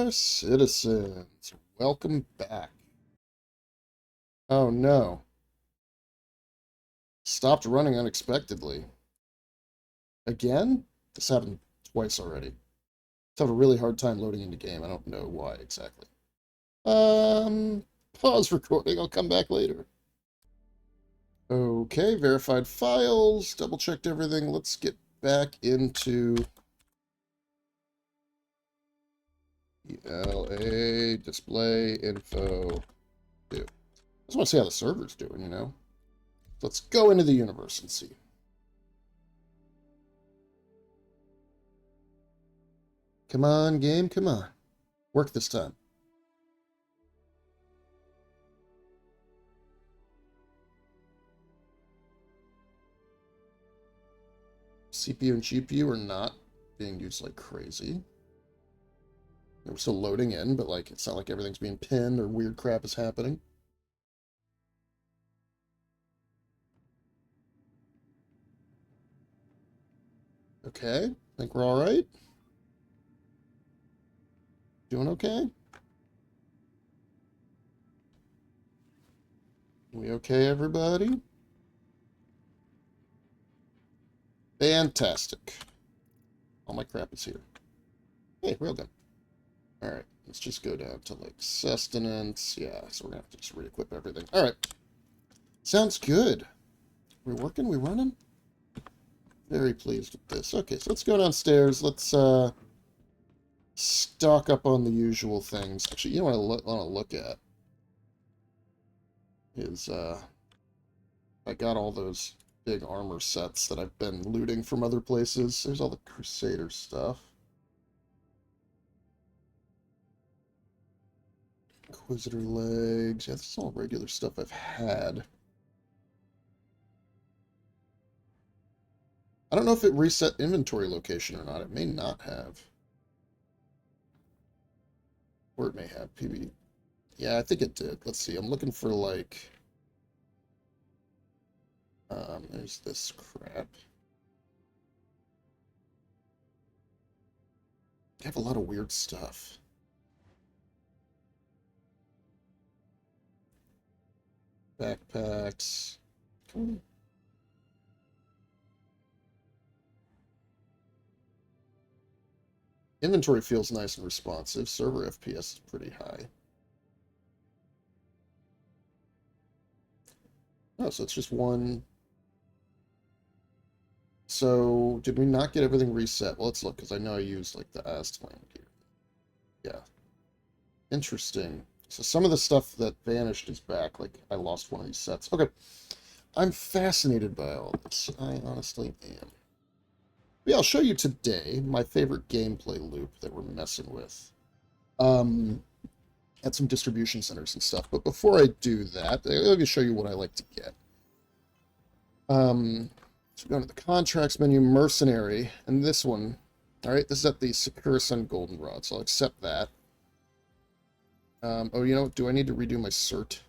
Citizens, welcome back. Oh no, stopped running unexpectedly. Again? This happened twice already. It's having a really hard time loading into game. I don't know why exactly. Um, Pause recording. I'll come back later. Okay, verified files, double checked everything. Let's get back into ELA display info 2. I just want to see how the server's doing, you know? Let's go into the universe and see. Come on, game, come on. Work this time. CPU and GPU are not being used like crazy. We're still loading in, but like it's not like everything's being pinned or weird crap is happening. Okay, I think we're all right. Doing okay? We okay, everybody? Fantastic. All my crap is here. Hey, railgun. Alright, let's just go down to like sustenance. Yeah, so we're gonna have to just re-equip everything. Alright. Sounds good. We working? We running? Very pleased with this. Okay, so let's go downstairs. Let's stock up on the usual things. Actually, you know what I want to look at is I got all those big armor sets that I've been looting from other places. There's all the Crusader stuff. Inquisitor legs. Yeah, this is all regular stuff I've had. I don't know if it reset inventory location or not. It may not have. Or it may have. PB. Yeah, I think it did. Let's see. I'm looking for like... there's this crap. I have a lot of weird stuff. Backpacks. Inventory feels nice and responsive. Server FPS is pretty high. Oh, so it's just one. So, did we not get everything reset? Well, let's look, because I know I used, like, the Aztlan gear. Yeah. Interesting. So some of the stuff that vanished is back. Like, I lost one of these sets. Okay. I'm fascinated by all this. I honestly am. But yeah, I'll show you today my favorite gameplay loop that we're messing with. At some distribution centers and stuff. But before I do that, let me show you what I like to get. So we go to the contracts menu, mercenary, and this one. All right, this is at the Secure Sun Goldenrod, so I'll accept that. Oh, you know, do I need to redo my cert?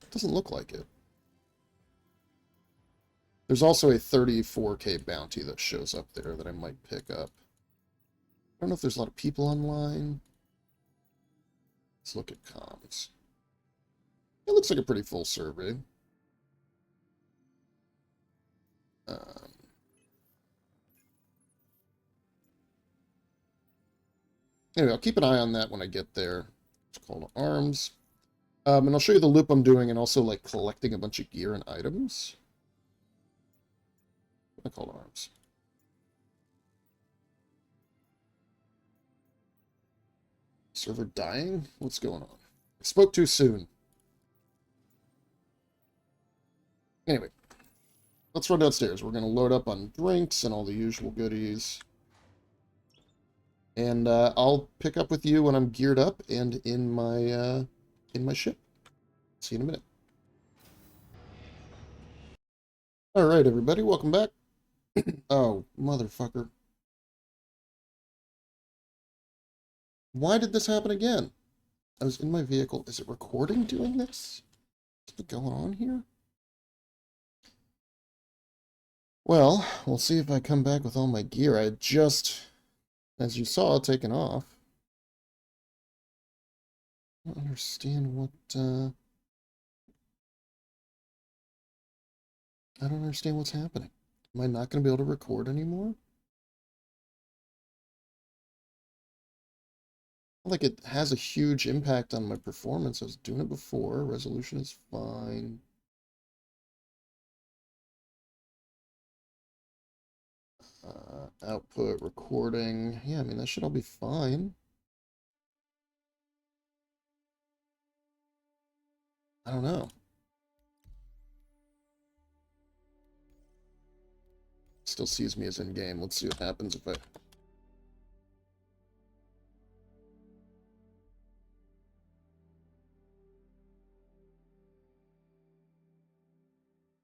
It doesn't look like it. There's also a 34K bounty that shows up there that I might pick up. I don't know if there's a lot of people online. Let's look at comms. It looks like a pretty full survey. Anyway, I'll keep an eye on that when I get there. It's called arms. And I'll show you the loop I'm doing and also like collecting a bunch of gear and items. I call it arms. Server dying? What's going on? I spoke too soon. Anyway, let's run downstairs. We're going to load up on drinks and all the usual goodies. And I'll pick up with you when I'm geared up and in my ship. See you in a minute. All right, everybody, welcome back. Oh, motherfucker. Why did this happen again? I was in my vehicle. Is it recording doing this? What's going on here? Well, we'll see if I come back with all my gear. I had just, as you saw, taken off. I don't understand what, I don't understand what's happening. Am I not going to be able to record anymore? Like, it has a huge impact on my performance. I was doing it before. Resolution is fine. Output, recording. Yeah, I mean, that should all be fine. I don't know. Still sees me as in-game. Let's see what happens if I...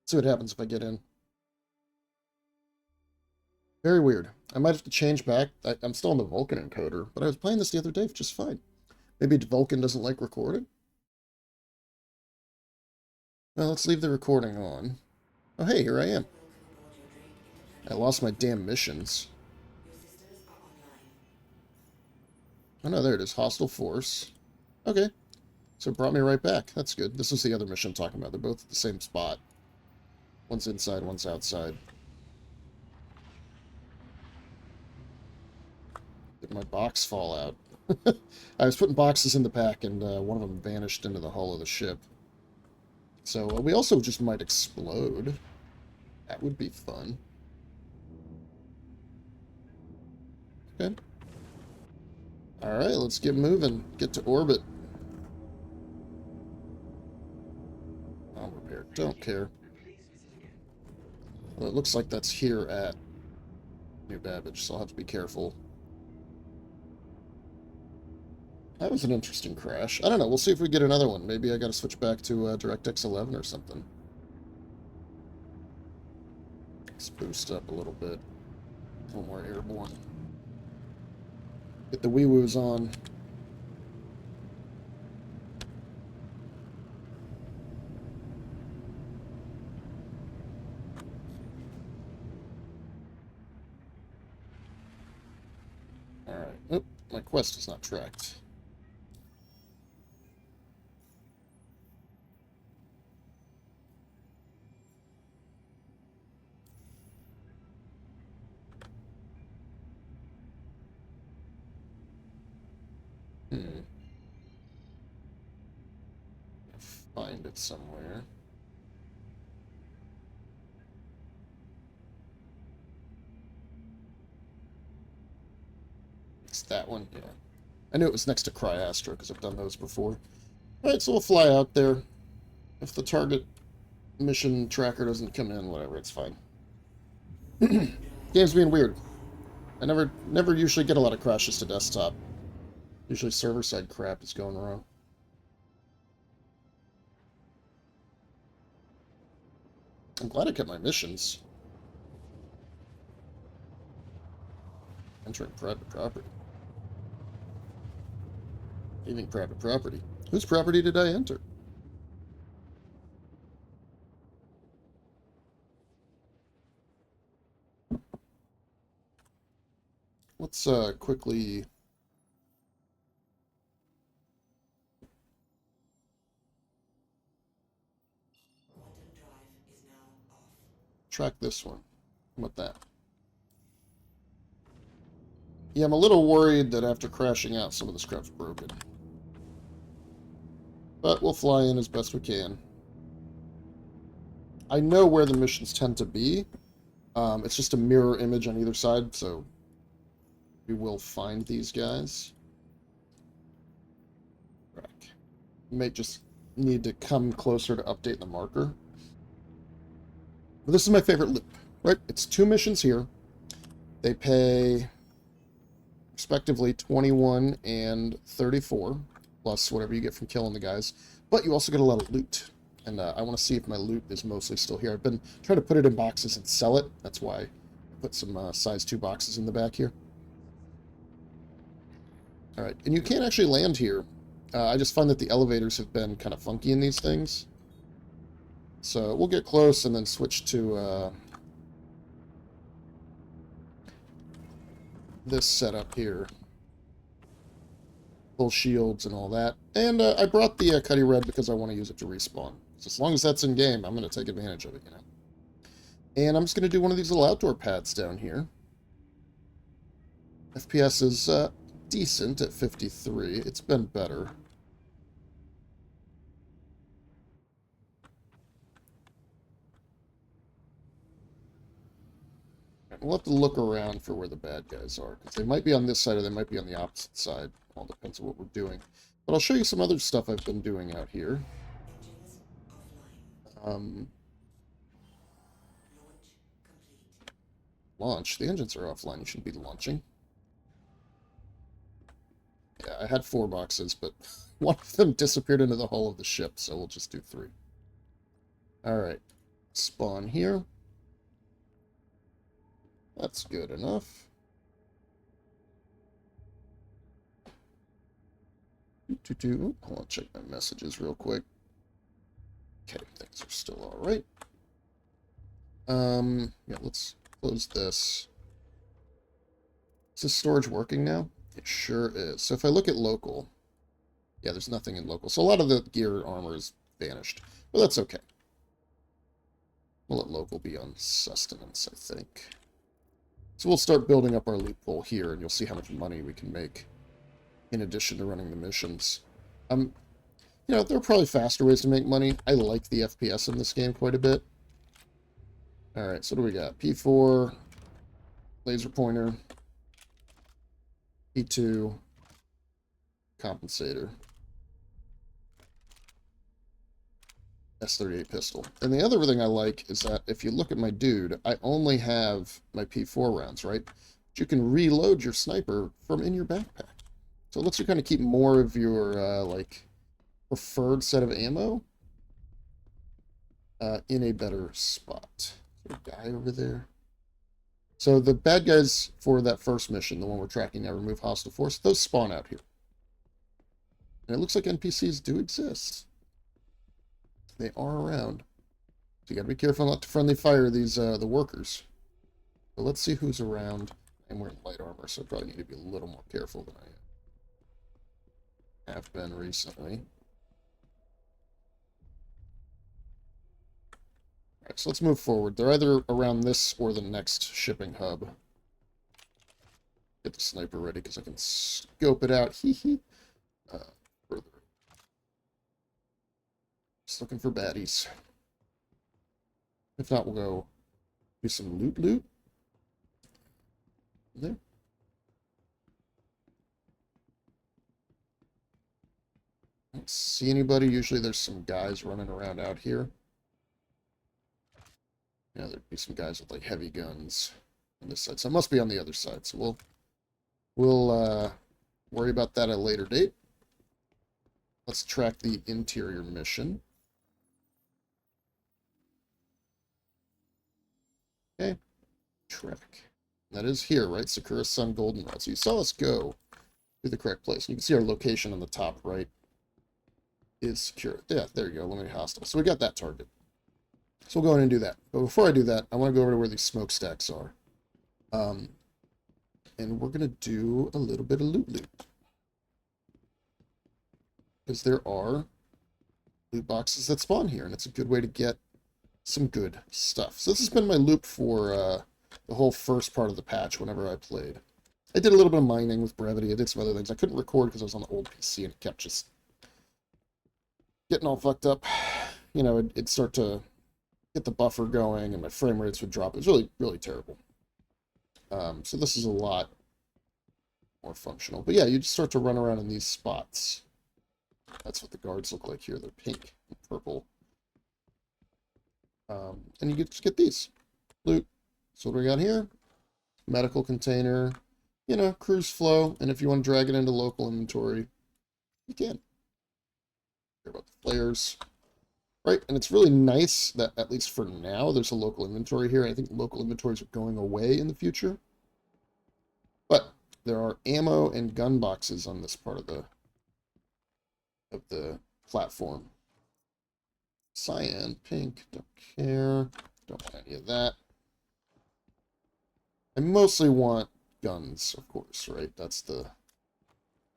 See what happens if I get in. Very weird. I might have to change back. I'm still in the Vulkan encoder, but I was playing this the other day just fine. Maybe Vulkan doesn't like recording? Well, let's leave the recording on. Oh, hey, here I am. I lost my damn missions. Oh, no, there it is. Hostile force. Okay. So it brought me right back. That's good. This is the other mission I'm talking about. They're both at the same spot. One's inside, one's outside. Did my box fall out? I was putting boxes in the pack, and one of them vanished into the hull of the ship. So we also just might explode. That would be fun. Okay. Alright, let's get moving. Get to orbit. I'll repair. Don't care. Well, it looks like that's here at New Babbage, so I'll have to be careful. That was an interesting crash. I don't know. We'll see if we get another one. Maybe I got to switch back to DirectX 11 or something. Let's boost up a little bit. A little more airborne. Get the wee-woos on. Alright. Oop, my quest is not tracked. Find it somewhere. It's that one, yeah. I knew it was next to Cryastra because I've done those before. Alright, so we'll fly out there. If the target mission tracker doesn't come in, whatever, it's fine. Game's being weird. I never usually get a lot of crashes to desktop. Usually server-side crap is going wrong. I'm glad I kept my missions. Entering private property. Leaving private property. Whose property did I enter? Let's quickly... track this one. How about that? Yeah, I'm a little worried that after crashing out, some of this crap's broken. But we'll fly in as best we can. I know where the missions tend to be. It's just a mirror image on either side, so we will find these guys. Right. We may just need to come closer to update the marker. But this is my favorite loop, right? It's 2 missions here. They pay respectively 21 and 34, plus whatever you get from killing the guys. But you also get a lot of loot. And I want to see if my loot is mostly still here. I've been trying to put it in boxes and sell it. That's why I put some size 2 boxes in the back here. Alright, and you can't actually land here. I just find that the elevators have been kind of funky in these things. So we'll get close and then switch to this setup here. Full shields and all that. And I brought the Cuddy Red because I want to use it to respawn. So as long as that's in game, I'm going to take advantage of it, you know. And I'm just going to do one of these little outdoor pads down here. FPS is decent at 53. It's been better. We'll have to look around for where the bad guys are, because they might be on this side or they might be on the opposite side. All depends on what we're doing. But I'll show you some other stuff I've been doing out here. Launch. The engines are offline. You shouldn't be launching. Yeah, I had 4 boxes, but one of them disappeared into the hull of the ship, so we'll just do 3. Alright. Spawn here. That's good enough. Hold on, check my messages real quick. Okay, things are still alright. Yeah, let's close this. Is this storage working now? It sure is. So if I look at local, yeah, there's nothing in local. So a lot of the gear armor is vanished. But that's okay. We'll let local be on sustenance, I think. So we'll start building up our loophole here, and you'll see how much money we can make in addition to running the missions. You know, there are probably faster ways to make money. I like the FPS in this game quite a bit. Alright, so what do we got? P4, laser pointer, P2, compensator, S38 pistol. And the other thing I like is that if you look at my dude, I only have my P4 rounds, right? But you can reload your sniper from in your backpack. So it lets you kind of keep more of your, like, preferred set of ammo in a better spot. Is there a guy over there? So the bad guys for that first mission, the one we're tracking now, remove hostile force, those spawn out here. And it looks like NPCs do exist. They are around. So you gotta be careful not to friendly fire these the workers. But let's see who's around. I'm wearing light armor, so I probably need to be a little more careful than I have been recently. Alright, so let's move forward. They're either around this or the next shipping hub. Get the sniper ready because I can scope it out. Hee hee. Further. Just looking for baddies. If not, we'll go do some loot. There. I don't see anybody. Usually there's some guys running around out here. Yeah, there'd be some guys with like heavy guns on this side. So it must be on the other side. So we'll worry about that at a later date. Let's track the interior mission. Okay. Track. That is here, right? Sakura Sun Goldenrod. So you saw us go to the correct place. You can see our location on the top right is secure. Yeah, there you go. Eliminate hostile. So we got that target. So we'll go in and do that. But before I do that, I want to go over to where these smokestacks are. And we're going to do a little bit of loot. Because there are loot boxes that spawn here, and it's a good way to get some good stuff. So this has been my loop for the whole first part of the patch whenever I played. I did a little bit of mining with Brevity. I did some other things. I couldn't record because I was on the old PC, and it kept just getting all fucked up. You know, it'd start to get the buffer going, and my frame rates would drop. It was really, really terrible. So this is a lot more functional. But yeah, you just start to run around in these spots. That's what the guards look like here. They're pink and purple. And you just get these. Loot. So what do we got here? Medical container. You know, cruise flow. And if you want to drag it into local inventory, you can. Care about the flares. Right, and it's really nice that, at least for now, there's a local inventory here. I think local inventories are going away in the future. But there are ammo and gun boxes on this part of the platform. Cyan, pink, don't care. Don't want any of that. I mostly want guns, of course, right? That's the...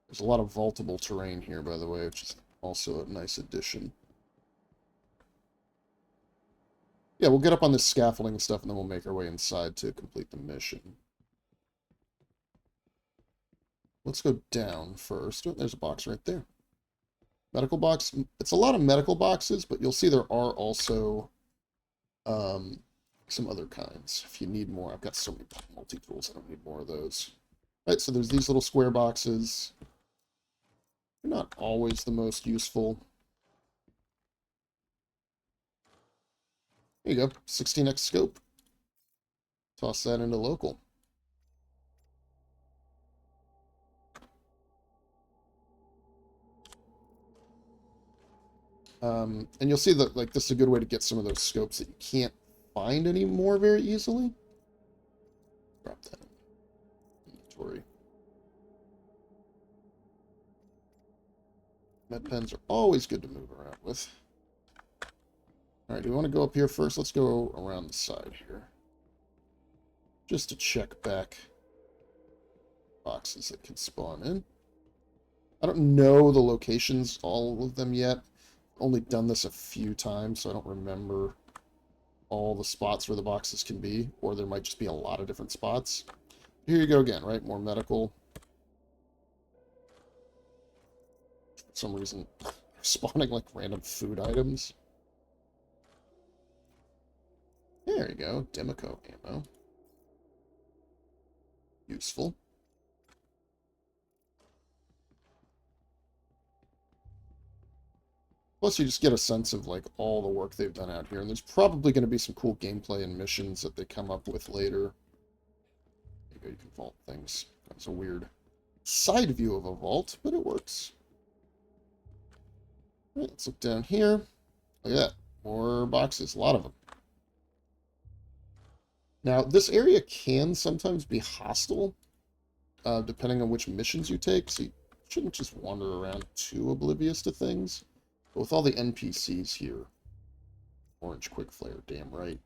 There's a lot of vaultable terrain here, by the way, which is also a nice addition. Yeah, we'll get up on this scaffolding and stuff, and then we'll make our way inside to complete the mission. Let's go down first. Oh, there's a box right there. Medical box. It's a lot of medical boxes, but you'll see there are also some other kinds. If you need more, I've got so many multi-tools, I don't need more of those. Right, so there's these little square boxes. They're not always the most useful. There you go, 16x scope. Toss that into local. And you'll see that like this is a good way to get some of those scopes that you can't find anymore very easily. Drop that in inventory. Med pens are always good to move around with. Alright, do we want to go up here first? Let's go around the side here. Just to check back boxes that can spawn in. I don't know the locations, all of them yet. Only done this a few times, so I don't remember all the spots where the boxes can be, or there might just be a lot of different spots. Here you go again, right? More medical. For some reason, spawning like random food items. There you go, Demico ammo. Useful. Plus, you just get a sense of, like, all the work they've done out here. And there's probably going to be some cool gameplay and missions that they come up with later. There you go, you can vault things. That's a weird side view of a vault, but it works. All right, let's look down here. Look at that. More boxes. A lot of them. Now, this area can sometimes be hostile, depending on which missions you take. So you shouldn't just wander around too oblivious to things. But with all the NPCs here, orange quick flare, damn right.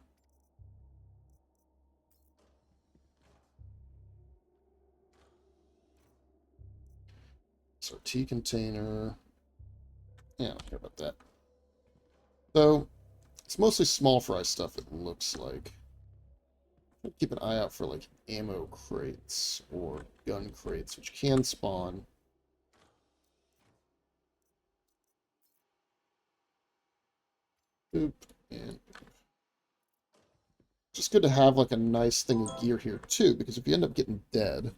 SRT container. Yeah, I don't care about that. So, it's mostly small fry stuff, it looks like. Keep an eye out for, like, ammo crates or gun crates, which can spawn. Boop, and just good to have like a nice thing of gear here too, because if you end up getting dead,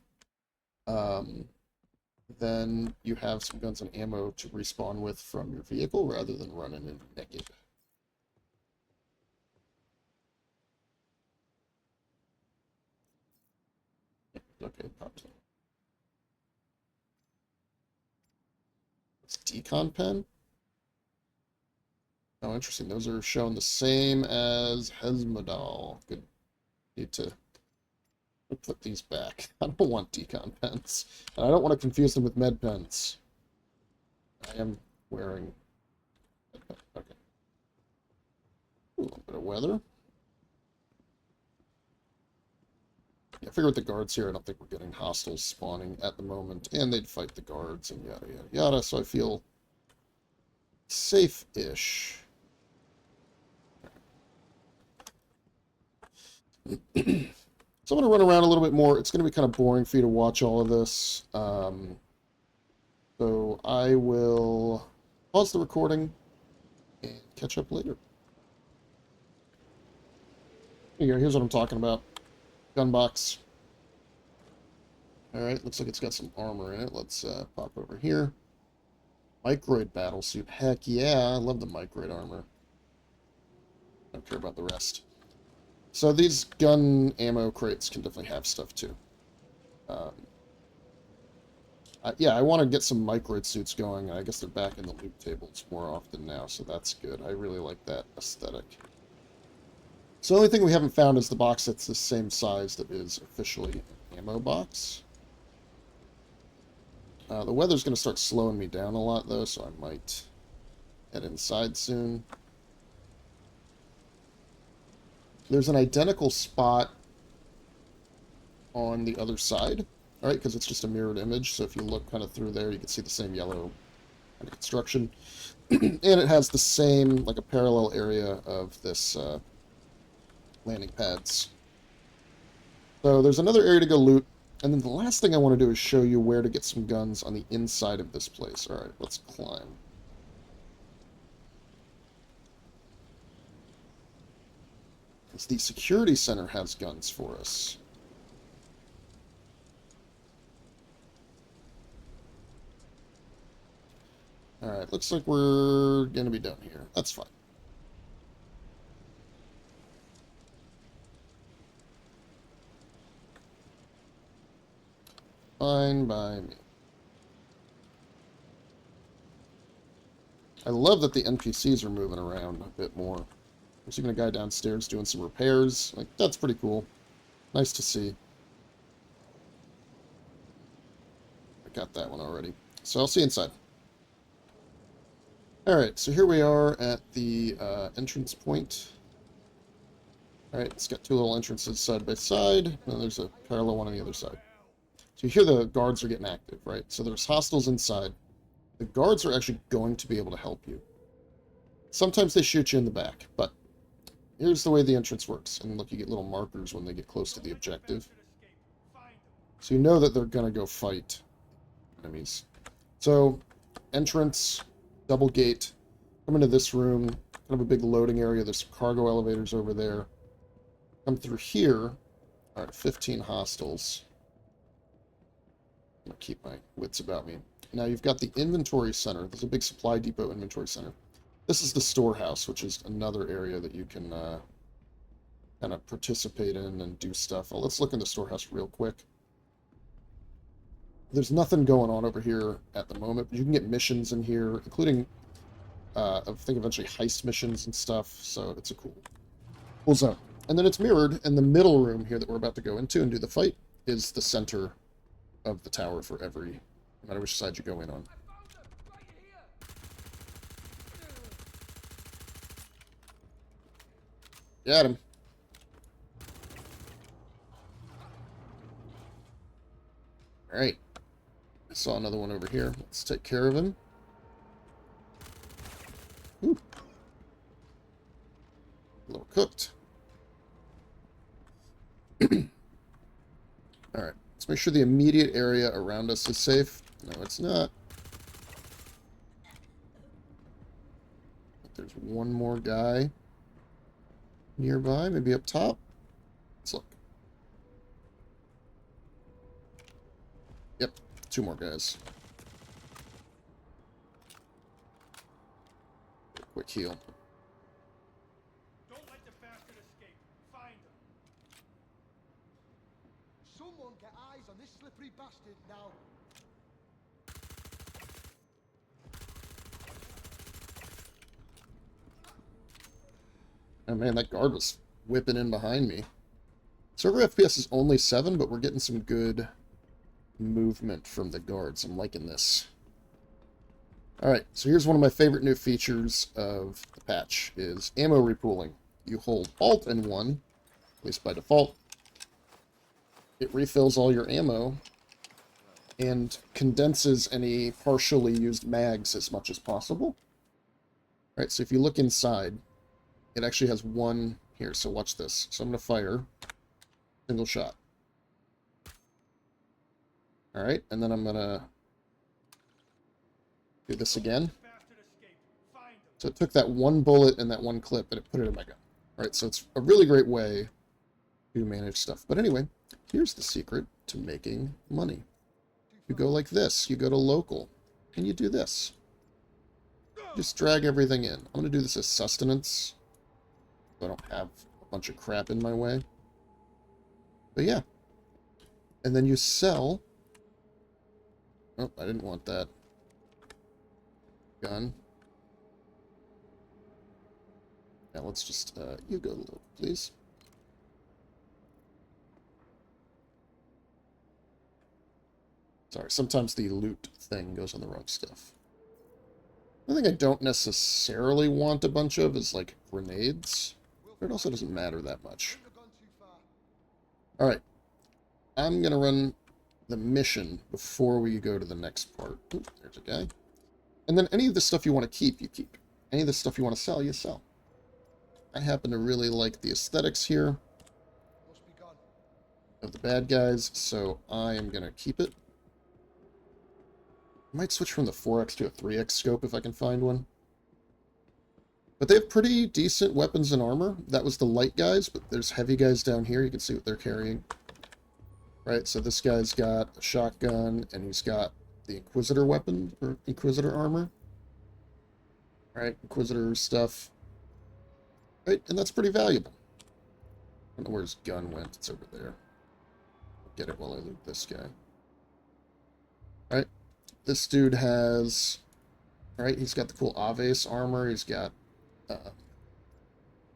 then you have some guns and ammo to respawn with from your vehicle rather than running in naked. Okay, popped in. It's decon pen. Oh, interesting. Those are shown the same as Hesmodal. Good. Need to put these back. I don't want decon pens. And I don't want to confuse them with med pens. I am wearing... Okay. Ooh, a little bit of weather. Yeah, I figure with the guards here, I don't think we're getting hostiles spawning at the moment. And they'd fight the guards and yada, yada, yada. So I feel safe-ish. So I'm going to run around a little bit more. It's going to be kind of boring for you to watch all of this. So I will pause the recording and catch up later. Here you go. Here's what I'm talking about. Gun box. Alright, looks like it's got some armor in it. Let's pop over here. Microid battlesuit. Heck yeah, I love the microid armor. Don't care about the rest. So these gun ammo crates can definitely have stuff too. Yeah, I want to get some microid suits going. I guess they're back in the loot tables more often now, so that's good. I really like that aesthetic. So the only thing we haven't found is the box that's the same size that is officially an ammo box. The weather's going to start slowing me down a lot, though, so I might head inside soon. There's an identical spot on the other side, all right, because it's just a mirrored image. So if you look kind of through there, you can see the same yellow kind of construction. And it has the same, like a parallel area of this landing pads. So there's another area to go loot. And then the last thing I want to do is show you where to get some guns on the inside of this place. All right, let's climb. Because the security center has guns for us. Alright, looks like we're going to be done here. That's fine. Fine by me. I love that the NPCs are moving around a bit more. There's even a guy downstairs doing some repairs. Like, that's pretty cool. Nice to see. I got that one already. So I'll see you inside. Alright, so here we are at the entrance point. Alright, it's got two little entrances side by side, and then there's a parallel one on the other side. So you hear the guards are getting active, right? So there's hostiles inside. The guards are actually going to be able to help you. Sometimes they shoot you in the back, but here's the way the entrance works. And look, you get little markers when they get close to the objective. So you know that they're going to go fight enemies. So, entrance, double gate, come into this room, kind of a big loading area. There's some cargo elevators over there. Come through here. All right, 15 hostiles. I'm going to keep my wits about me. Now you've got the inventory center. There's a big supply depot inventory center. This is the storehouse, which is another area that you can kind of participate in and do stuff. Well, let's look in the storehouse real quick. There's nothing going on over here at the moment, but you can get missions in here, including, I think, eventually heist missions and stuff, so it's a cool zone. And then it's mirrored, and the middle room here that we're about to go into and do the fight is the center of the tower for every, no matter which side you go in on. Got him. Alright. I saw another one over here. Let's take care of him. Ooh. A little cooked. Alright. Let's make sure the immediate area around us is safe. No, it's not. There's one more guy nearby, maybe up top. Let's look. Yep, two more guys. Quick heal. Don't let the bastard escape. Find him. Someone get eyes on this slippery bastard now. Oh man, that guard was whipping in behind me. Server FPS is only 7, but we're getting some good movement from the guards. I'm liking this. Alright, so here's one of my favorite new features of the patch, is ammo repooling. You hold Alt and 1, at least by default. It refills all your ammo and condenses any partially used mags as much as possible. Alright, so if you look inside, it actually has one here, so watch this. So I'm going to fire single shot. Alright, and then I'm going to do this again. So it took that one bullet and that one clip and it put it in my gun. Alright, so it's a really great way to manage stuff. But anyway, here's the secret to making money. You go like this. You go to local, and you do this. Just drag everything in. I'm going to do this as sustenance, so I don't have a bunch of crap in my way. But yeah. And then you sell... Oh, I didn't want that gun. Now let's just, you go local, please. Sorry, sometimes the loot thing goes on the wrong stuff. One thing I don't necessarily want a bunch of is, like, grenades. But it also doesn't matter that much. Alright. I'm going to run the mission before we go to the next part. Ooh, there's a guy. And then any of the stuff you want to keep, you keep. Any of the stuff you want to sell, you sell. I happen to really like the aesthetics here Must be gone. of the bad guys, so I am going to keep it. I might switch from the 4x to a 3x scope if I can find one. But they have pretty decent weapons and armor. That was the light guys, but there's heavy guys down here. You can see what they're carrying. Right, so this guy's got a shotgun, and he's got the Inquisitor weapon, or Inquisitor armor. Right, Inquisitor stuff. Right, and that's pretty valuable. I don't know where his gun went. It's over there. I'll get it while I loot this guy. Right, this dude has... Right, he's got the cool Aves armor. He's got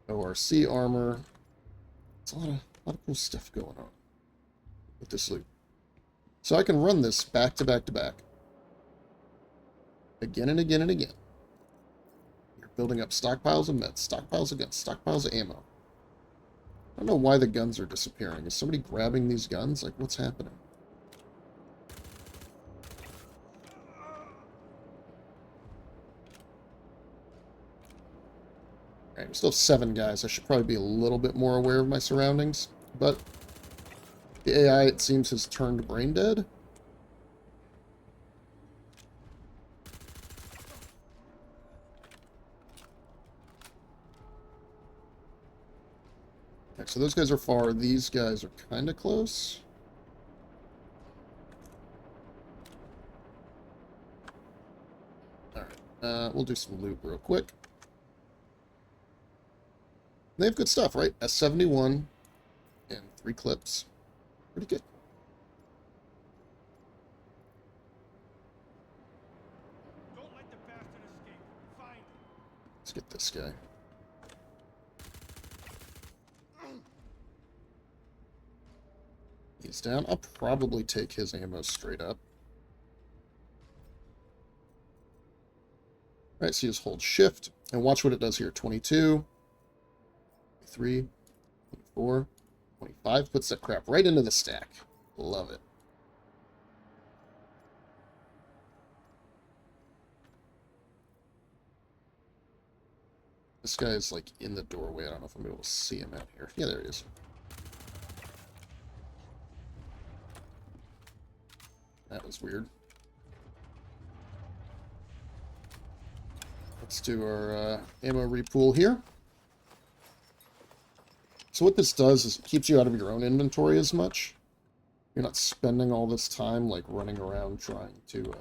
ORC armor. It's a lot of cool stuff going on with this loot. So I can run this back to back to back. Again and again and again. You're building up stockpiles of meds, stockpiles of guns, stockpiles of ammo. I don't know why the guns are disappearing. Is somebody grabbing these guns? Like, what's happening? Alright, we still have 7 guys. I should probably be a little bit more aware of my surroundings. But the AI, it seems, has turned brain dead. Okay, so those guys are far. These guys are kind of close. Alright, we'll do some loot real quick. They have good stuff, right? S71 and 3 clips. Pretty good. Don't let the bastard escape. Find him. Let's get this guy. He's down. I'll probably take his ammo straight up. All right, so you just hold shift and watch what it does here. 22. 23, 24, 25, puts that crap right into the stack. Love it. This guy is like in the doorway. I don't know if I'm able to see him out here. Yeah, there he is. That was weird. Let's do our ammo repool here. So what this does is it keeps you out of your own inventory as much. You're not spending all this time like running around trying to,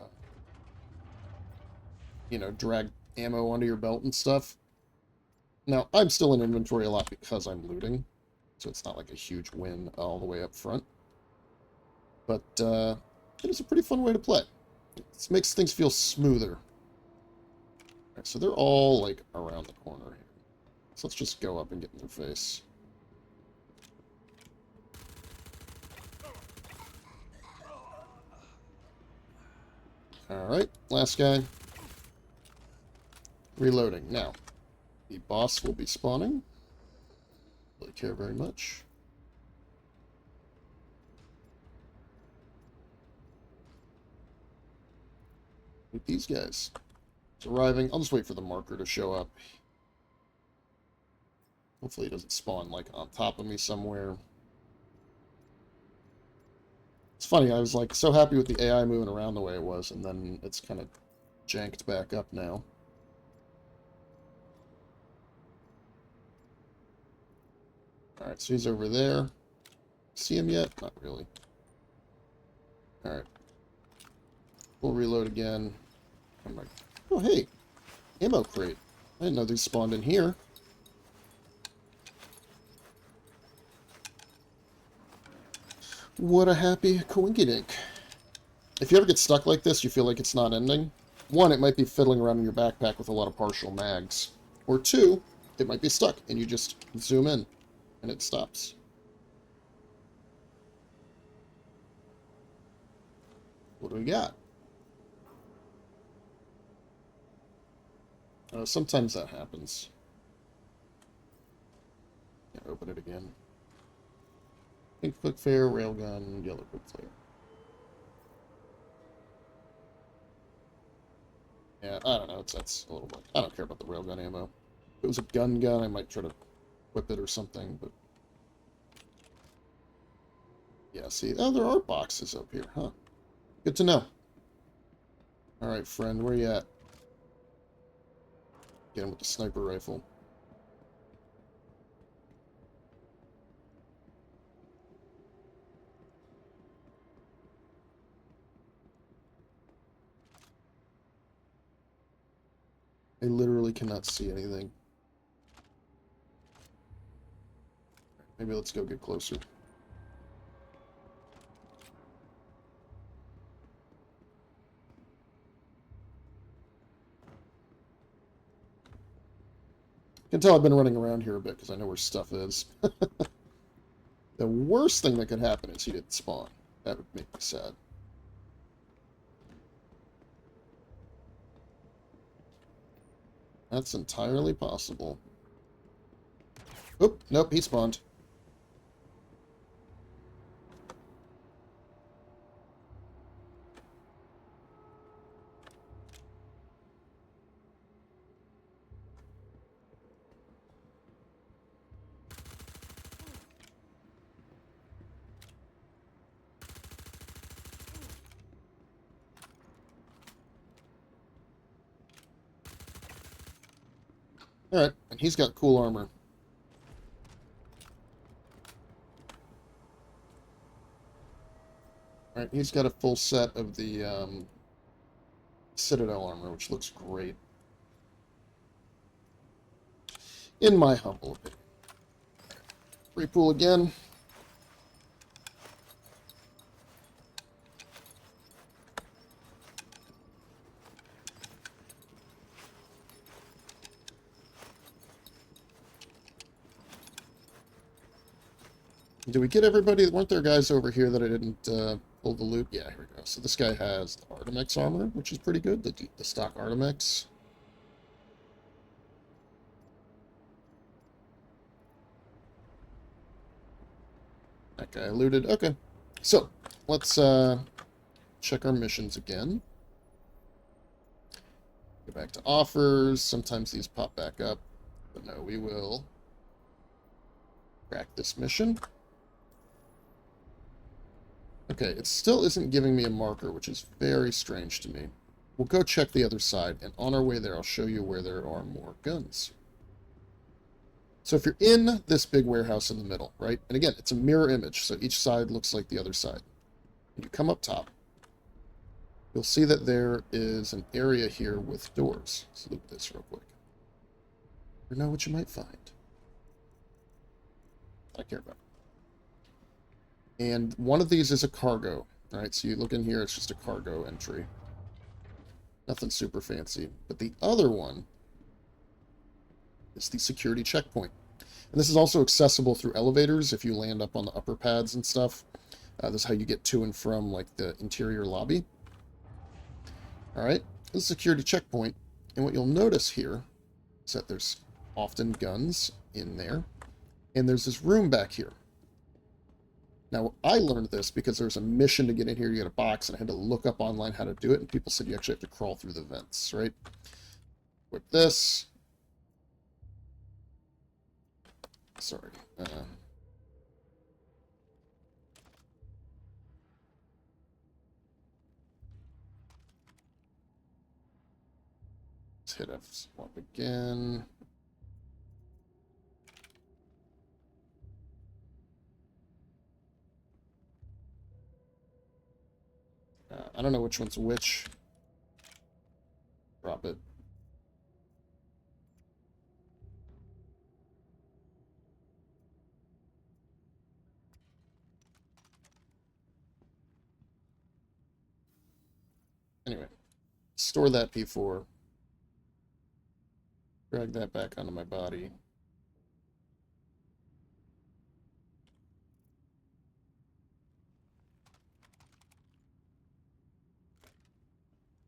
you know, drag ammo onto your belt and stuff. Now, I'm still in inventory a lot because I'm looting, so it's not like a huge win all the way up front. But it is a pretty fun way to play. It makes things feel smoother. All right, so they're all like around the corner here. So let's just go up and get in their face. Alright, last guy. Reloading. Now, the boss will be spawning. Really care very much. With these guys. It's arriving. I'll just wait for the marker to show up. Hopefully it doesn't spawn like on top of me somewhere. It's funny, I was like so happy with the AI moving around the way it was, and then it's kind of janked back up now. Alright, so he's over there. See him yet? Not really. Alright. We'll reload again. Oh, hey! Ammo crate. I didn't know these spawned in here. What a happy coinkydink. If you ever get stuck like this, you feel like it's not ending. 1, it might be fiddling around in your backpack with a lot of partial mags. Or 2, it might be stuck, and you just zoom in, and it stops. What do we got? Sometimes that happens. Can't open it again. Pink quick flare, railgun, yellow quick flare. Yeah, I don't know. That's a little bit. I don't care about the railgun ammo. If it was a gun, I might try to whip it or something, but... Yeah, see, oh, there are boxes up here, huh? Good to know. Alright, friend, where you at? Get him with the sniper rifle. I literally cannot see anything. Maybe let's go get closer. You can tell I've been running around here a bit because I know where stuff is. The worst thing that could happen is he didn't spawn. That would make me sad. That's entirely possible. Oop, nope, he spawned. Alright, and he's got cool armor. Alright, he's got a full set of the Citadel armor, which looks great. In my humble opinion. Repool again. Did we get everybody? Weren't there guys over here that I didn't pull the loot? Yeah, here we go. So this guy has the Artemex armor, which is pretty good. The stock Artemex. That guy looted. Okay. So, let's check our missions again. Go back to offers. Sometimes these pop back up. But no, we will crack this mission. Okay, it still isn't giving me a marker, which is very strange to me. We'll go check the other side, and on our way there, I'll show you where there are more guns. So if you're in this big warehouse in the middle, right? And again, it's a mirror image, so each side looks like the other side. When you come up top, you'll see that there is an area here with doors. Let's look at this real quick. You know what you might find. I care about. And one of these is a cargo. Alright, so you look in here, it's just a cargo entry. Nothing super fancy. But the other one is the security checkpoint. And this is also accessible through elevators if you land up on the upper pads and stuff. This is how you get to and from like the interior lobby. Alright, this is a security checkpoint. And what you'll notice here is that there's often guns in there. And there's this room back here. Now, I learned this because there was a mission to get in here to get a box, and I had to look up online how to do it, and people said you actually have to crawl through the vents, right? With this... Sorry. Let's hit F1 again. I don't know which one's which. Drop it. Anyway, store that P4. Drag that back onto my body.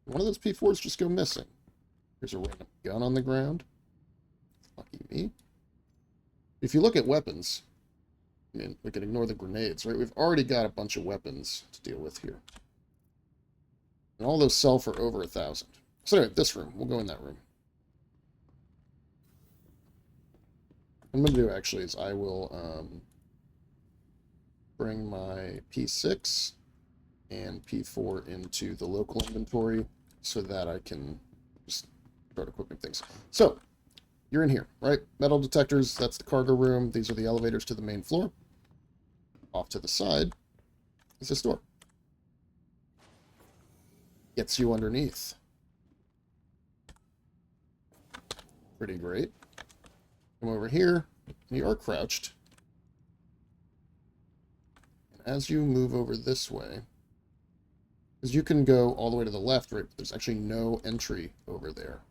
One of those P4s just go missing. There's a random gun on the ground. Lucky me. If you look at weapons, I mean, we can ignore the grenades, right? We've already got a bunch of weapons to deal with here. And all those sell for over 1,000. So anyway, this room. We'll go in that room. What I'm going to do, actually, is I will bring my P6 and P4 into the local inventory so that I can just start equipping things. So, you're in here, right? Metal detectors, that's the cargo room. These are the elevators to the main floor. Off to the side is this door. Gets you underneath. Pretty great. Come over here. You are crouched. And as you move over this way, because you can go all the way to the left, right? But there's actually no entry over there.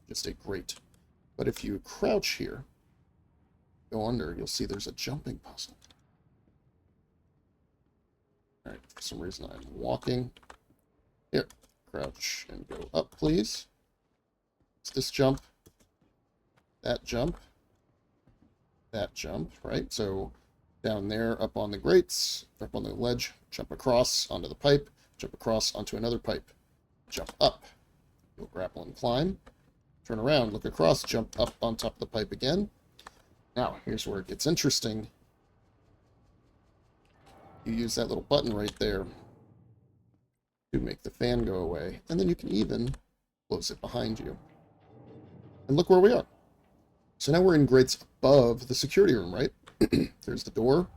Just a grate. But if you crouch here, go under, you'll see there's a jumping puzzle. Alright, for some reason I'm walking. Here, crouch and go up, please. It's this jump, that jump, right? So down there, up on the grates, up on the ledge, jump across onto the pipe, jump across onto another pipe, jump up. You'll grapple and climb. Turn around, look across, jump up on top of the pipe again. Now, here's where it gets interesting. You use that little button right there to make the fan go away, and then you can even close it behind you. And look where we are. So now we're in grates above the security room, right? There's the door.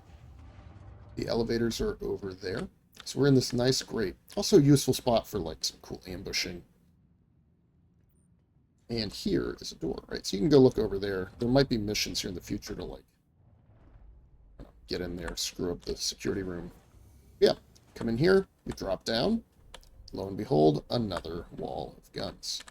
The elevators are over there. So we're in this nice grate. Also a useful spot for like some cool ambushing. And here is a door, right? So you can go look over there. There might be missions here in the future to, like, get in there, screw up the security room. Yeah, come in here, you drop down. Lo and behold, another wall of guns.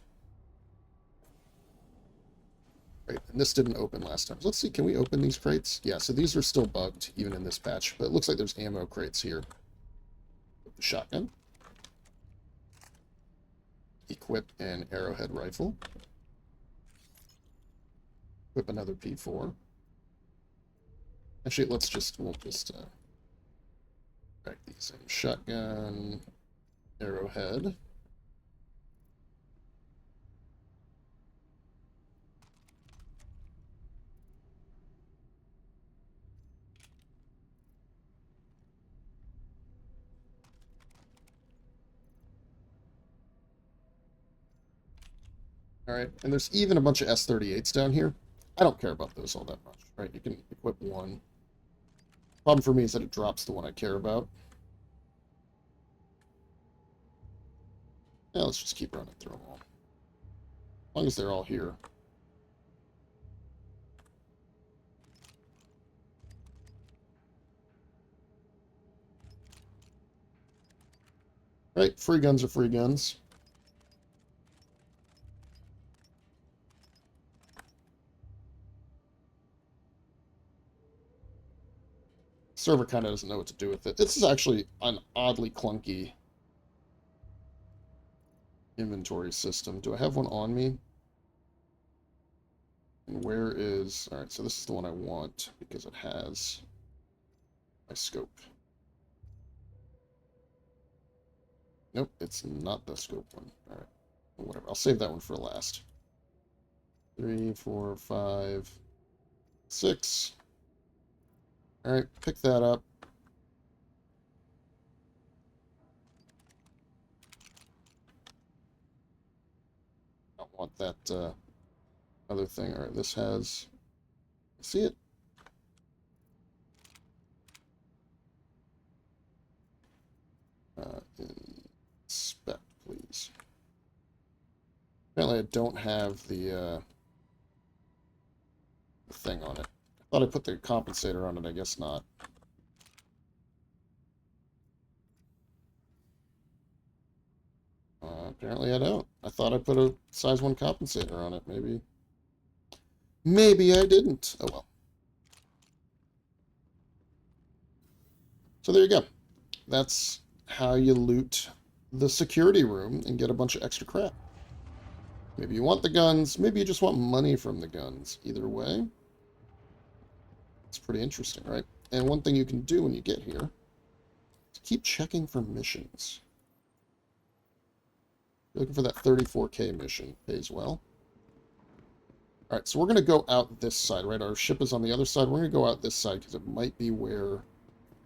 Right, and this didn't open last time. So let's see, can we open these crates? Yeah, so these are still bugged, even in this patch. But it looks like there's ammo crates here. The shotgun. Equip an arrowhead rifle. Equip another P4. Actually, we'll just crack these in. Shotgun, arrowhead. Alright, and there's even a bunch of S38s down here. I don't care about those all that much, right? You can equip one. Problem for me is that it drops the one I care about. Yeah, let's just keep running through them all. As long as they're all here. Right, free guns are free guns. Server kind of doesn't know what to do with it. This is actually an oddly clunky inventory system. Do I have one on me? And where is... Alright, so this is the one I want because it has my scope. Nope, it's not the scope one. Alright, well, whatever. I'll save that one for last. 3, 4, 5, 6... Alright, pick that up. I don't want that other thing. Alright, this has... See it? Inspect, please. Apparently I don't have the thing on it. Thought I put the compensator on it, I guess not. Apparently I don't. I thought I put a size 1 compensator on it. Maybe I didn't. Oh well. So there you go. That's how you loot the security room and get a bunch of extra crap. Maybe you want the guns, maybe you just want money from the guns. Either way, it's pretty interesting, right? And one thing you can do when you get here is keep checking for missions. You're looking for that 34K mission. Pays well. Alright, so we're going to go out this side, right? Our ship is on the other side. We're going to go out this side because it might be where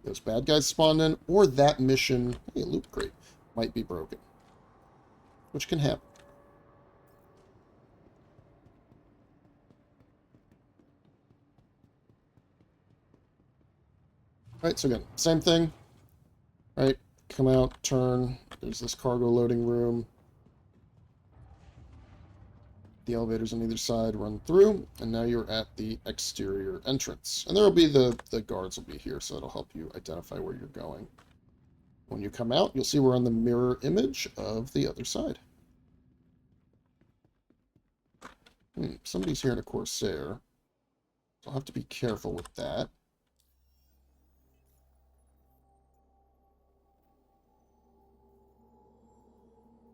those bad guys spawned in, or that mission, hey, loot crate, might be broken. Which can happen. Alright, so again, same thing. Right, come out, turn. There's this cargo loading room. The elevators on either side run through, and now you're at the exterior entrance. And there will be the guards will be here, so it'll help you identify where you're going. When you come out, you'll see we're on the mirror image of the other side. Somebody's here in a Corsair. So I'll have to be careful with that.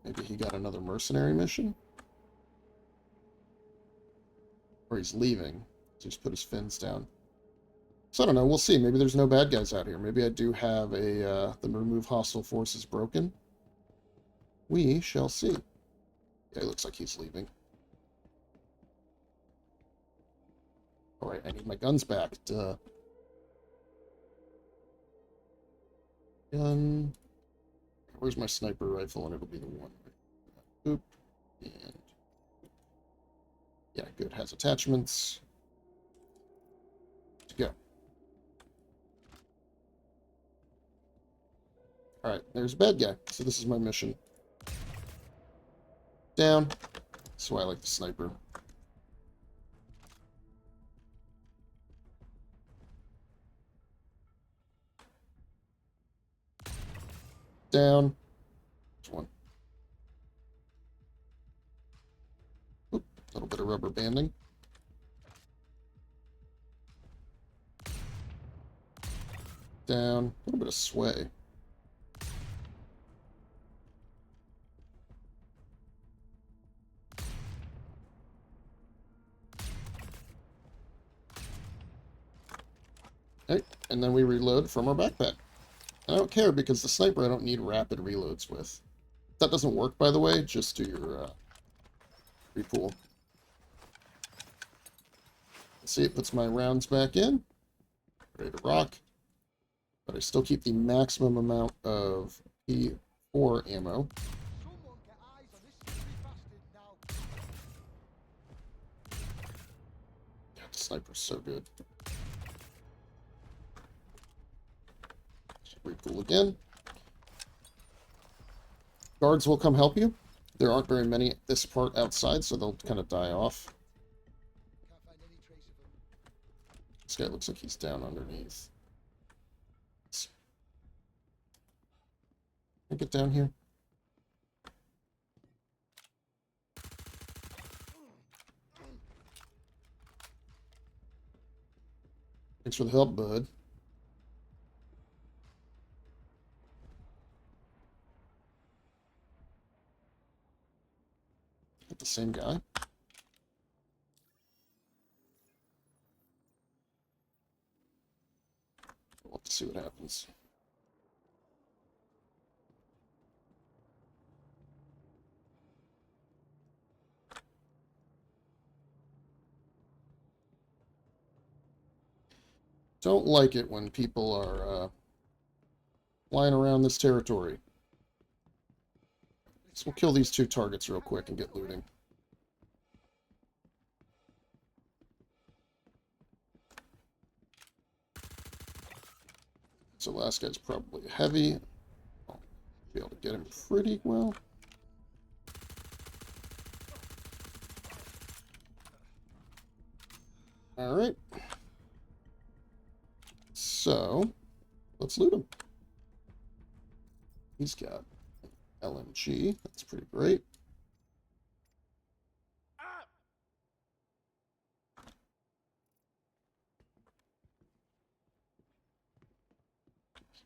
Maybe he got another mercenary mission? Or he's leaving. So he's put his fins down. So I don't know. We'll see. Maybe there's no bad guys out here. Maybe I do have a the remove hostile forces broken. We shall see. Yeah, it looks like he's leaving. Alright, I need my guns back. Duh. Gun. Where's my sniper rifle? And it'll be the one. Boop. And yeah, good. Has attachments. To go. Alright, there's a bad guy. So this is my mission. Down. That's why I like the sniper. Down. There's one. Oop, a little bit of rubber banding. Down. A little bit of sway. Okay, and then we reload from our backpack. I don't care because the sniper I don't need rapid reloads with. If that doesn't work, by the way, just do your repool. See, it puts my rounds back in. Ready to rock. But I still keep the maximum amount of P4 ammo. Someone get eyes on this slippery bastard now. God, the sniper's so good. Repool again. Guards will come help you. There aren't very many at this part outside, so they'll kind of die off. Can't find any trace of him. This guy looks like he's down underneath. Can I get down here? Thanks for the help, bud. Get the same guy. We'll have to see what happens. Don't like it when people are flying around this territory. So we'll kill these two targets real quick and get looting. So last guy's probably heavy. I'll be able to get him pretty well. Alright. So, let's loot him. He's got LMG. That's pretty great.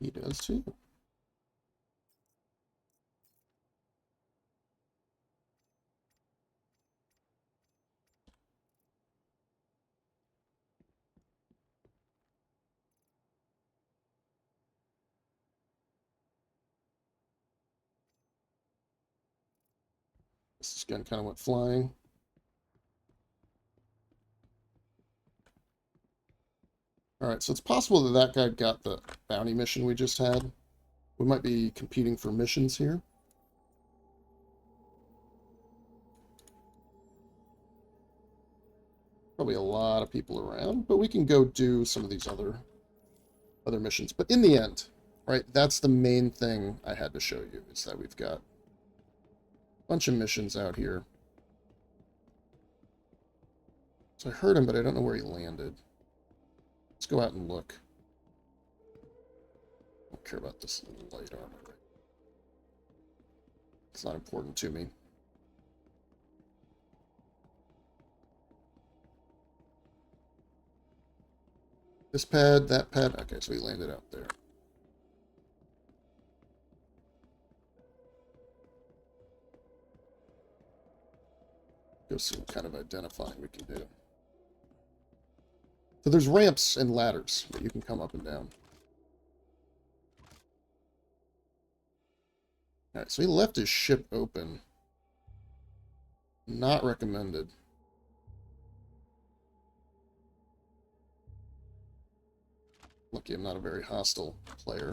He does too. This gun kind of went flying. Alright, so it's possible that that guy got the bounty mission we just had. We might be competing for missions here. Probably a lot of people around, but we can go do some of these other missions. But in the end, right, that's the main thing I had to show you, is that we've got a bunch of missions out here. So I heard him, but I don't know where he landed. Let's go out and look. I don't care about this light armor. It's not important to me. This pad, that pad. Okay, so he landed out there. Go see what kind of identifying we can do. So there's ramps and ladders that you can come up and down. Alright, so he left his ship open. Not recommended. Lucky I'm not a very hostile player.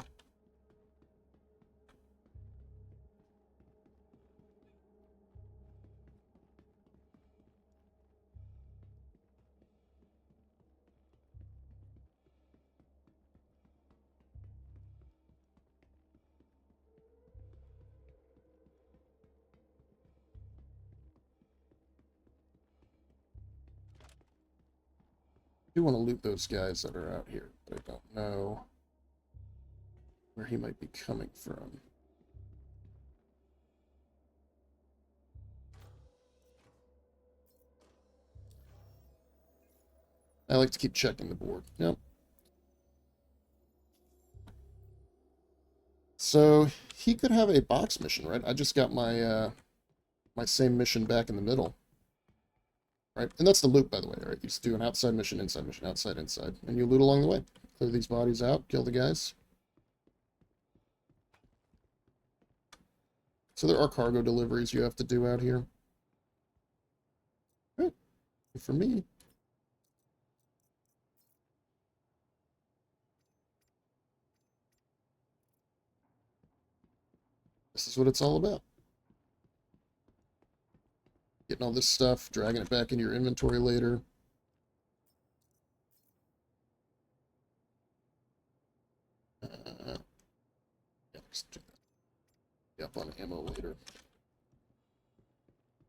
I do want to loot those guys that are out here, but I don't know where he might be coming from. I like to keep checking the board. Yep. So he could have a box mission, right? I just got my my same mission back in the middle. Right? And that's the loop, by the way, right? You just do an outside mission, outside, inside. And you loot along the way. Clear these bodies out, kill the guys. So there are cargo deliveries you have to do out here. Right. For me. This is what it's all about. Getting all this stuff, dragging it back into your inventory later. Yeah, let's do that. Be up on ammo later.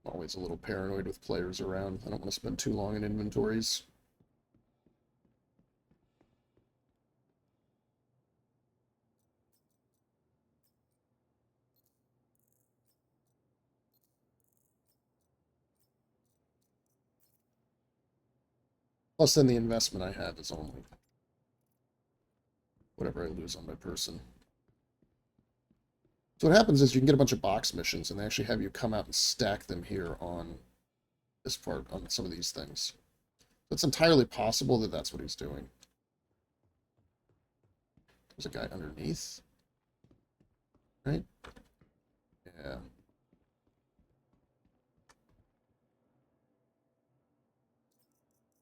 I'm always a little paranoid with players around. I don't want to spend too long in inventories. Plus, then the investment I have is only whatever I lose on my person. So what happens is you can get a bunch of box missions, and they actually have you come out and stack them here on this part, on some of these things. So it's entirely possible that that's what he's doing. There's a guy underneath. Right? Yeah.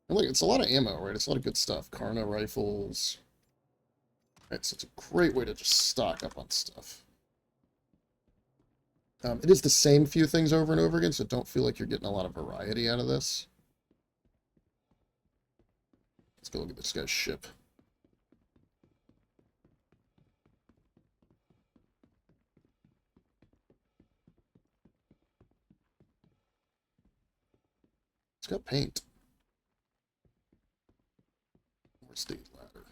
And look, it's a lot of ammo, right? It's a lot of good stuff. Karna rifles. Right, so it's a great way to just stock up on stuff. It is the same few things over and over again, so don't feel like you're getting a lot of variety out of this. Let's go look at this guy's ship. It's got paint. Where's the ladder?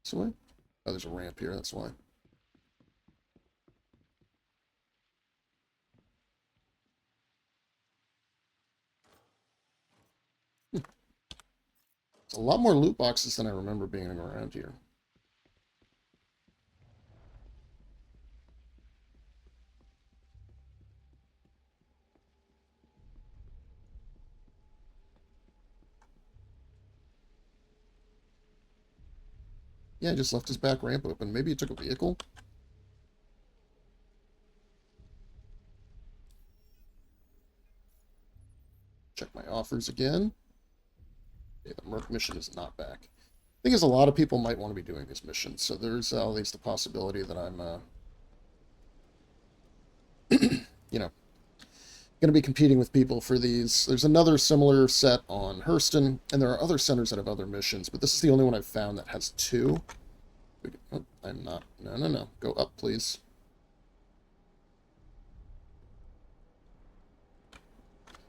This way? Oh, there's a ramp here, that's why. It's a lot more loot boxes than I remember being around here. Yeah, he just left his back ramp open. Maybe he took a vehicle? Check my offers again. Okay, the Merc mission is not back. Thing is, a lot of people might want to be doing these missions, so there's at least the possibility that I'm, you know, going to be competing with people for these. There's another similar set on Hurston, and there are other centers that have other missions, but this is the only one I've found that has 2. Oh, I'm not. No, no, no. Go up, please.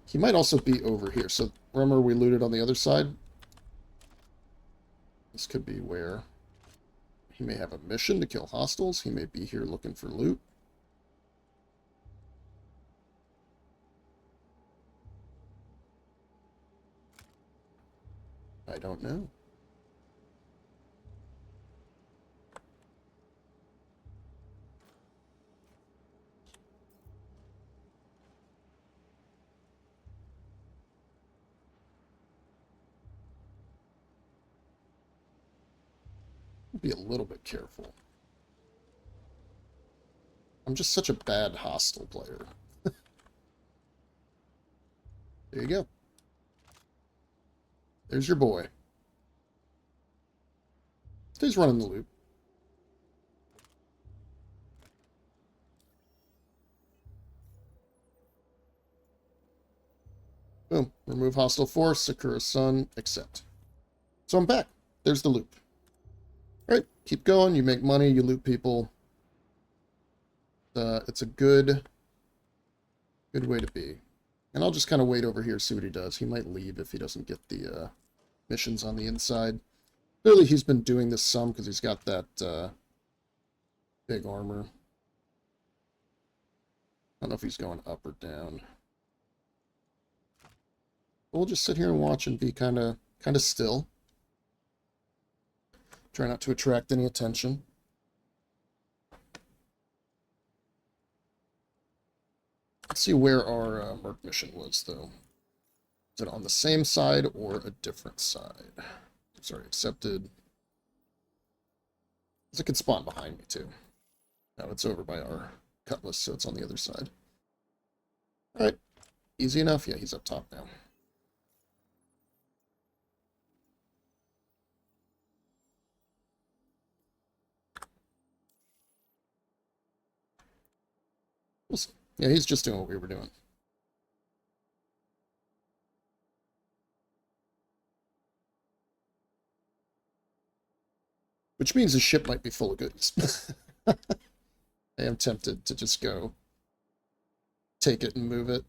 He might also be over here. So remember we looted on the other side? This could be where he may have a mission to kill hostiles. He may be here looking for loot. I don't know. Be a little bit careful. I'm just such a bad hostile player. There you go. There's your boy. He's running the loop. Boom. Remove hostile force, Sakura's son, accept. So I'm back. There's the loop. Alright, keep going. You make money, you loot people. It's a good way to be. And I'll just kind of wait over here, see what he does. He might leave if he doesn't get the missions on the inside. Clearly he's been doing this some because he's got that big armor. I don't know if he's going up or down. We'll just sit here and watch and be kind of still. Try not to attract any attention. Let's see where our Merc mission was, though. Is it on the same side or a different side? Sorry, accepted. It could spawn behind me, too. No, it's over by our cutlass, so it's on the other side. Alright. Easy enough. Yeah, he's up top now. We'll see. Yeah, he's just doing what we were doing. Which means his ship might be full of goodies. I am tempted to just go take it and move it.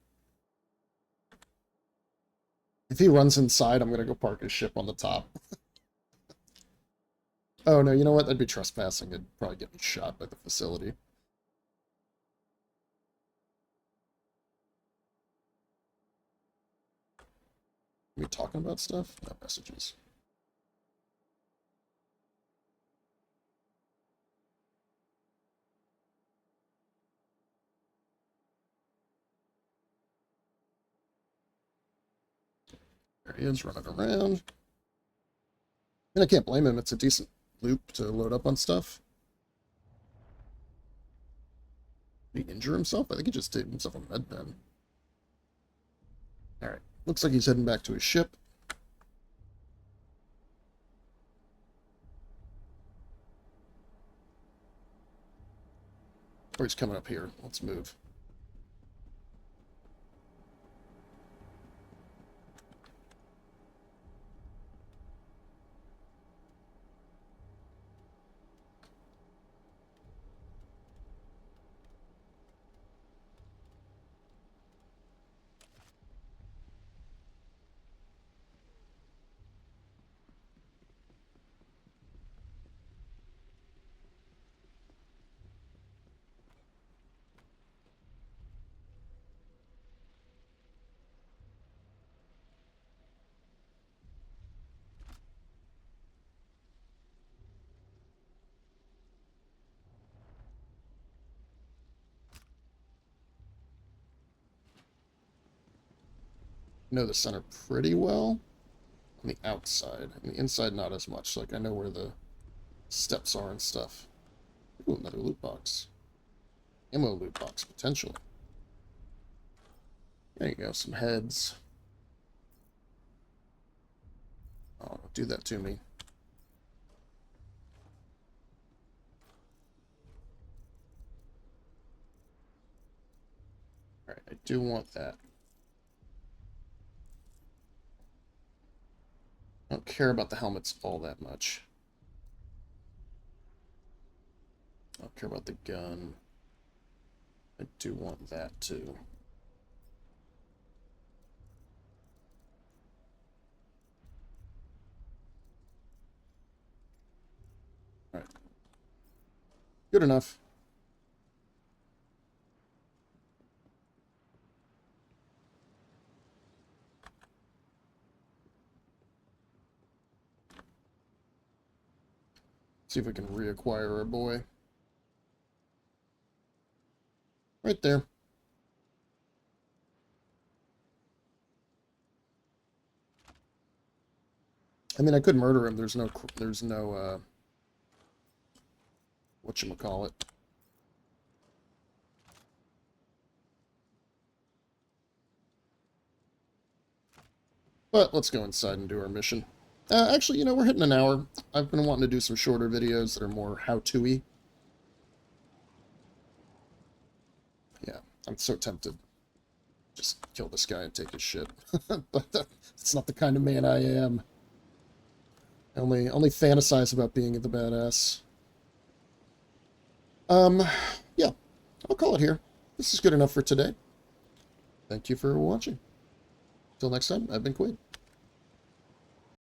If he runs inside, I'm going to go park his ship on the top. Oh, no, you know what? That'd be trespassing. It'd probably get me shot by the facility. Are we talking about stuff? No messages. There he is, running around. And I can't blame him. It's a decent loop to load up on stuff. Did he injure himself? I think he just did himself a med pen. Alright. Looks like he's heading back to his ship. Or he's coming up here. Let's move. Know the center pretty well. On the outside. On the inside, not as much. Like, I know where the steps are and stuff. Ooh, another loot box. Ammo loot box, potentially. There you go, some heads. Oh, don't do that to me. Alright, I do want that. I don't care about the helmets all that much. I don't care about the gun. I do want that too. Alright. Good enough. See if we can reacquire our boy. Right there. I mean, I could murder him. There's no whatchamacallit. But let's go inside and do our mission. Actually, you know, we're hitting an hour. I've been wanting to do some shorter videos that are more how-to-y. Yeah, I'm so tempted. Just kill this guy and take his shit. But that's not the kind of man I am. I only fantasize about being the badass. Yeah, I'll call it here. This is good enough for today. Thank you for watching. Till next time, I've been Quade.